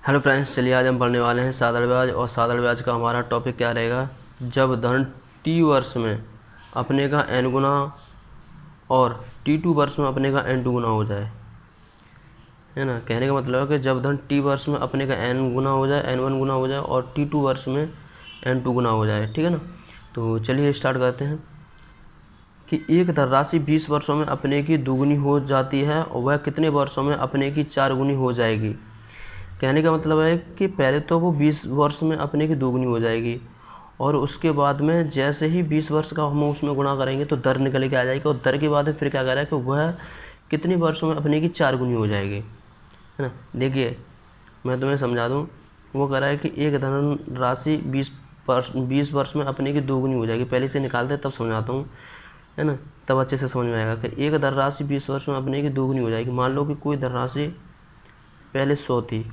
Hello friends, चलिए आज हम पढ़ने वाले हैं साधारण ब्याज। और साधारण ब्याज का हमारा टॉपिक क्या रहेगा? जब धन टी वर्ष में अपने का n गुना और t2 वर्ष में अपने का n2 गुना हो जाए, है ना। कहने का मतलब है कि जब धन टी वर्ष में अपने का n गुना हो जाए, n1 गुना हो जाए और t2 वर्ष में n2 गुना हो जाए, ठीक है ना। तो चलिए स्टार्ट करते हैं कि एक धनराशि 20 वर्षों में अपने की दुगुनी हो जाती है और वह कितने वर्षों में अपने की 4 गुनी हो जाएगी। कहने का मतलब है कि पहले तो वो 20 वर्ष में अपने की दोगुनी हो जाएगी और उसके बाद में जैसे ही 20 वर्ष का हम उसमें गुणा करेंगे तो दर निकल के आ जाएगी और दर के बाद में फिर क्या कह रहा है कि वह कितने वर्षों में अपने की 4 गुनी हो जाएगी, है ना। देखिए मैं तुम्हें समझा दूँ। वो कह रहा है कि एक धन राशि 20 वर्ष में अपने की दोगुनी हो जाएगी। पहले से निकालते तब समझाता हूँ, है ना, तब अच्छे से समझ में आएगा कि एक धनराशि 20 वर्ष में अपने की दोगुनी हो जाएगी। मान लो कि कोई धनराशि पहले 100 थी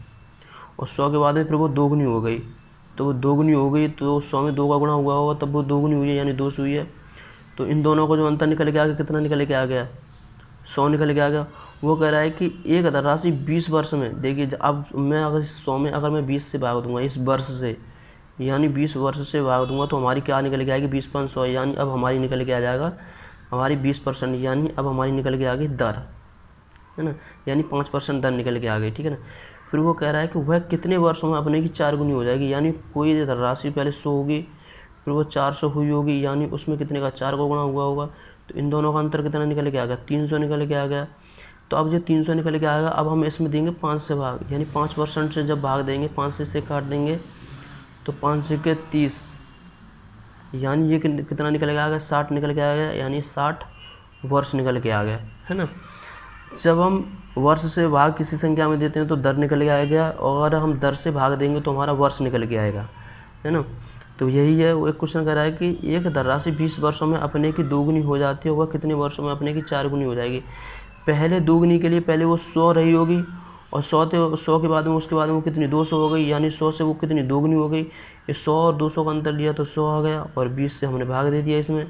और 100 के बाद में फिर वो दोगुनी हो गई, तो वो दोगुनी हो गई तो 100 में 2 का गुणा हुआ होगा तब वो दोगुनी हुई है, यानी 200 हुई है। तो इन दोनों को जो अंतर निकल के आ गया, कितना निकल के आ गया? 100 निकल के आ गया। वो कह रहा है कि एक धनराशि 20 वर्ष में, देखिए अब मैं अगर 100 में अगर मैं 20 से भाग दूंगा इस वर्ष से, यानी 20 वर्ष से भाग दूंगा तो हमारी क्या निकल के आएगी? 20/100, यानी अब हमारी निकल के आ जाएगा हमारी 20%, यानी अब हमारी निकल के आ गई दर, है ना, यानी 5% दर निकल के आ गई, ठीक है ना। फिर वो कह रहा है कि वह कितने वर्षों में अपने की 4 गुनी हो जाएगी, यानी कोई धनराशि पहले 100 होगी फिर वो 400 हुई होगी, यानी उसमें कितने का 4 को गुणा हुआ होगा। तो इन दोनों का अंतर कितना निकल के आ गया? 300 निकल के आ गया। तो अब जो 300 निकल के आएगा, अब हम इसमें देंगे 5 से भाग, यानी 5% से जब भाग देंगे, 5 से इसे काट देंगे तो 5 से के 30, यानी ये कितना निकल के आ गया? 60 निकल के आ गया, यानी 60 वर्ष निकल के आ गया, है ना। जब हम वर्ष से भाग किसी संख्या में देते हैं तो दर निकल के आएगा और हम दर से भाग देंगे तो हमारा वर्ष निकल के आएगा, है ना। तो यही है, वो एक क्वेश्चन कर रहा है कि एक धनराशि 20 वर्षों में अपने की दोगुनी हो जाती है, वह कितने वर्षों में अपने की 4 गुनी हो जाएगी। पहले दोगुनी के लिए पहले वो 100 रही होगी और 100 के बाद में उसके बाद में वो कितनी 200 हो गई, यानी 100 से वो कितनी दोगुनी हो गई। ये 100 और 200 का अंतर लिया तो 100 आ गया और 20 से हमने भाग दे दिया इसमें।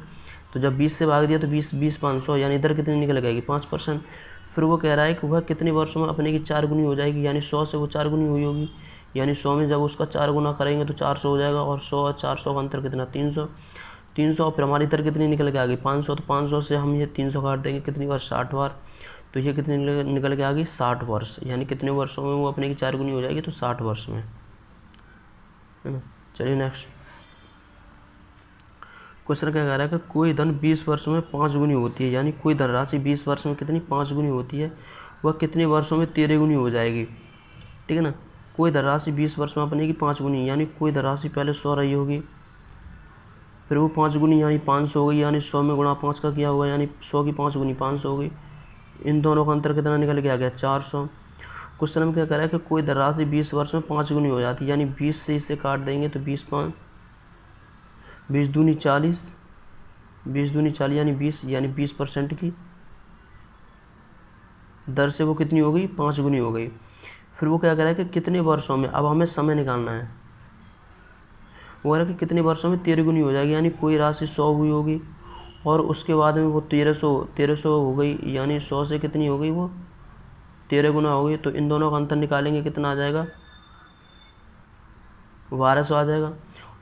तो जब 20 से भाग दिया तो 20/500, यानी इधर कितनी निकल जाएगी? 5%। फिर वो कह रहा है कि वह कितने वर्षों में अपने की 4 गुनी हो जाएगी, यानी 100 से वो 4 गुनी हुई होगी, यानी 100 में जब उसका 4 गुना करेंगे तो 400 हो जाएगा और 100 और 400 का अंतर कितना? 300। और फिर हमारी दर कितनी निकल के आ गई? 500। तो 500 से हम ये 300 काट देंगे, कितनी बार? 60 बार। तो ये कितनी निकल के आ गई? 60 वर्ष, यानी कितने वर्षों में वो अपने की 4 गुनी हो जाएगी? तो 60 वर्ष में, है ना। चलिए नेक्स्ट क्वेश्चन क्या कह रहा है कि कोई धन 20 वर्ष में 5 गुनी होती है, यानी कोई धनराशि 20 वर्ष में कितनी? 5 गुनी होती है, वह कितने वर्षों में 13 गुनी हो जाएगी, ठीक है ना। कोई धनराशि 20 वर्ष में अपने की 5 गुनी, यानी कोई धनराशि पहले 100 रही होगी फिर वो 5 गुनी यानी 500 हो गई, यानी 100 में गुणा 5 का किया होगा, यानी 100 की 5 गुनी 500 हो गई। इन दोनों का अंतर कितना निकल के आ गया? 400। क्वेश्चन में क्या कह रहा है कि कोई धनराशि 20 वर्ष में 5 गुनी हो जाती है, यानी 20 से इसे काट देंगे तो 20 दूनी 40, 20 दूनी 40 यानी 20, यानी 20% की दर से वो कितनी हो गई? 5 गुनी हो गई। फिर वो क्या कह रहा है कि कितने वर्षों में, अब हमें समय निकालना है। वो कह रहा है कि कितने वर्षों में 13 गुनी हो जाएगी, यानी कोई राशि 100 हुई होगी और उसके बाद में वो 1300 हो गई, यानी 100 से कितनी हो गई? वो 13 गुना हो गई। तो इन दोनों का अंतर निकालेंगे, कितना आ जाएगा? 1200 आ जाएगा।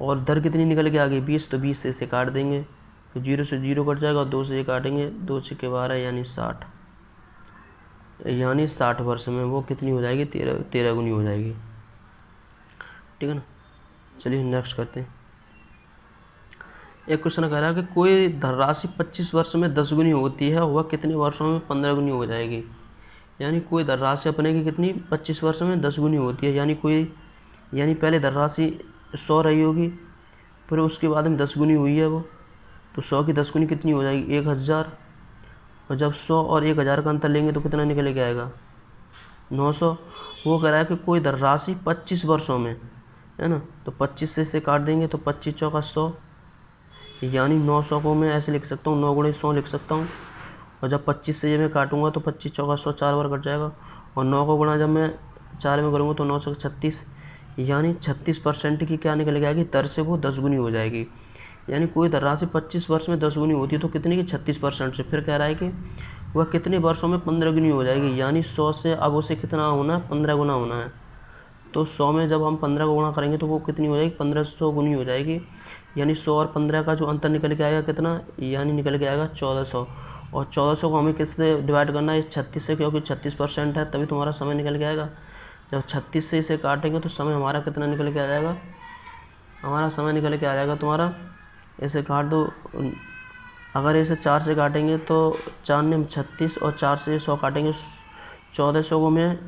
और दर कितनी निकल के आ गई? 20। तो 20 से इसे काट देंगे तो 0 से 0 कट जाएगा और 2 से ये काटेंगे, 2 छक्के 12 यानी 60, यानी 60 वर्ष में वो कितनी हो जाएगी? 13 गुनी हो जाएगी, ठीक है ना। चलिए नेक्स्ट करते हैं। एक क्वेश्चन कह रहा है कि कोई धनराशि 25 वर्ष में 10 गुनी होती है, वह कितने वर्षों में 15 गुनी हो जाएगी। यानी कोई धनराशि अपने की कितनी 25 वर्ष में 10 गुनी होती है, यानी पहले धनराशि 100 रही होगी फिर उसके बाद में 10 गुनी हुई है वो, तो 100 की 10 गुनी कितनी हो जाएगी? 1000। और जब 100 और 1000 का अंतर लेंगे तो कितना निकल के आएगा? 900। वो कह रहा है कि कोई धनराशि 25 वर्षों में, है ना, तो 25 से इसे काट देंगे तो 25 चौका 100, यानी 900 को मैं ऐसे लिख सकता हूँ, 9 गुणे 100 लिख सकता हूँ। और जब 25 से ये मैं काटूंगा तो 25 चौका 100 4 बार कट जाएगा और 9 को गुणा जब मैं 4 में करूँगा तो 9 चौका 36, यानी 36% की क्या निकल के आएगी? दर से वो 10 गुनी हो जाएगी। यानी कोई धनराशि 25 वर्ष में 10 गुनी होती है तो कितनी की? 36% से। फिर कह रहा है कि वह कितने वर्षों में 15 गुनी हो जाएगी, यानी 100 से अब उसे कितना होना है? 15 गुना होना है। तो 100 में जब हम 15 को गुणा करेंगे तो वो कितनी हो जाएगी, 1500 गुनी हो जाएगी। यानी 100 और 15 का जो अंतर निकल के आएगा कितना, यानी निकल के आएगा 1400। और 1400 को हमें किससे डिवाइड करना है, 36 से, क्योंकि 36% है, तभी तुम्हारा समय निकल के आएगा। जब 36 से इसे काटेंगे तो समय हमारा कितना निकल के आ जाएगा, हमारा समय निकल के आ जाएगा तुम्हारा, इसे काट दो। अगर इसे 4 से काटेंगे तो 4 ने 36 और 4 से 100 काटेंगे, 1400 को मैं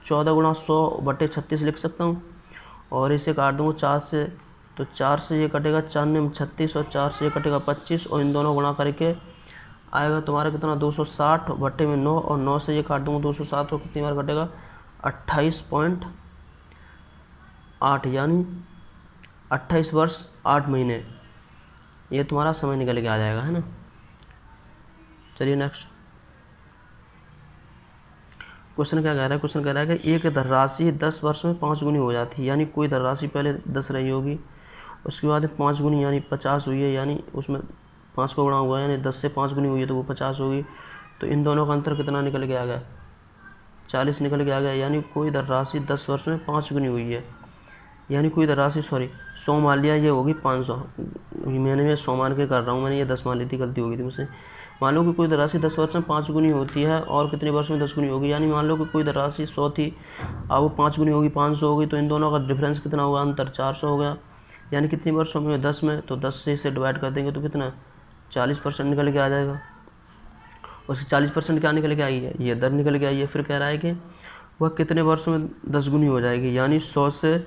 14 गुणा 100/36 लिख सकता हूँ। और इसे काट दूँगा 4 से, तो 4 से ये कटेगा, 4 ने 36 और 4 से ये कटेगा 25, और इन दोनों गुणा करके आएगा तुम्हारा कितना, 260/9, और 9 से ये काट दूँगा 207, और कितनी बार कटेगा, 28.8, यानी 28 वर्ष 8 महीने, ये तुम्हारा समय निकल के आ जाएगा, है ना। चलिए नेक्स्ट क्वेश्चन क्या कह रहा है। क्वेश्चन कह रहा है कि एक धनराशि 10 वर्ष में 5 गुनी हो जाती है, यानी कोई धनराशि पहले 10 रही होगी, उसके बाद 5 गुनी यानी 50 हुई है, यानी उसमें 5 को गुणा हुआ है, यानी 10 से 5 गुनी हुई है तो वो 50 होगी। तो इन दोनों का अंतर कितना निकल के आ गया, 40 निकल के आ गया। यानी कोई धनराशि 10 वर्ष में 5 गुनी हुई है, यानी कोई धनराशि 100 मान लिया, ये होगी 500। मैं 100 मान के कर रहा हूँ, मैंने ये 10 मान ली थी, गलती होगी थी मुझसे। मान लो कि कोई धनराशि 10 वर्ष में 5 गुनी होती है, और कितने वर्ष में 10 गुनी होगी, यानी मान लो कि कोई धनराशि 100 थी, अब वो 5 गुनी होगी, 500 होगी, तो इन दोनों का डिफरेंस कितना होगा, अंतर 400 हो गया। यानी कितने वर्षों में, 10 में, तो 10 से इसे डिवाइड कर देंगे तो कितना, 40% निकल के आ जाएगा। उससे 40% क्या निकल के आई है, ये दर निकल के आई है। फिर कह रहा है कि वह कितने वर्षों में 10 गुनी हो जाएगी, यानी 100 से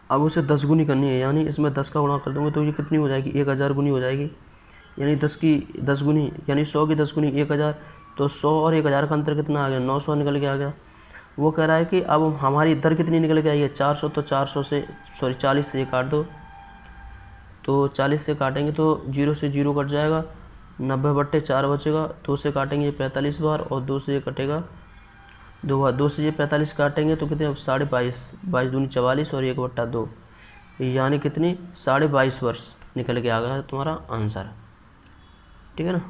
अब उसे 10 गुनी करनी है, यानी इसमें 10 का गुणा कर दूंगा तो ये कितनी हो जाएगी, 1000 गुनी हो जाएगी। यानी 10 की 10 गुनी, यानी 100 की 10 गुनी 1000, तो 100 और 1000 का अंतर कितना आ गया, 900 निकल के आ गया। वो कह रहा है कि अब हमारी दर कितनी निकल के आई है, 400, तो 400 से 40 से ये काट दो, तो 40 से काटेंगे तो 0 से 0 कट जाएगा, 90/4 बचेगा। 2 से काटेंगे 45 बार, और 2 से ये कटेगा 2 बार, 2 से ये 45 काटेंगे तो कितने, 22.5, 22 दूनी 44, और 1/2, यानी कितनी, 22.5 वर्ष निकल के आ गया तुम्हारा आंसर, ठीक है ना।